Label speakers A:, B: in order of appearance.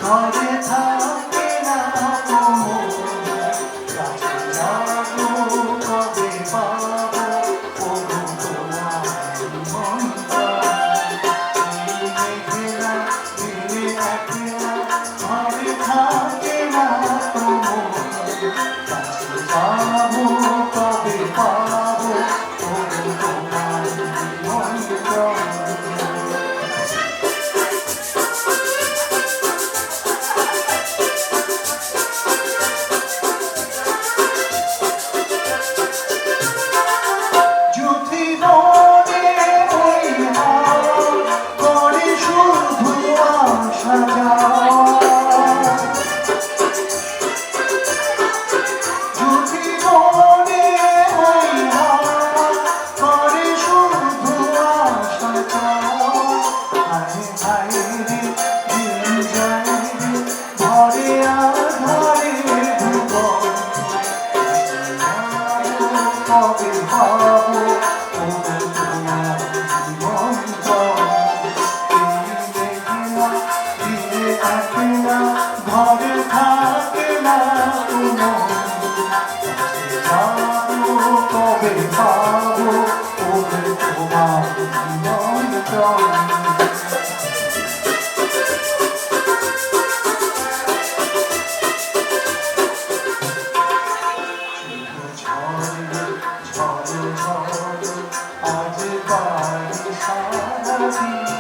A: ঘরে থাকে না মন, কাছে যাবো কবে পাবো ওগো তোমার নিমন্ত্রণ। মেঘেরা দিনে একলা ঘরে থাকে না মন, কাছে যাবো কবে পাবো ওগো তোমার নিমন্ত্রণ। কবে পাবো ওগো তোমার নিমন্ত্রণ। দিনে একলা ঘরে থাকে না মন, যাবো কবে পাবো ওগো তোমার নিমন্ত্রণ। ঝড় ঝড় আজ বাড়ি সারাদিন।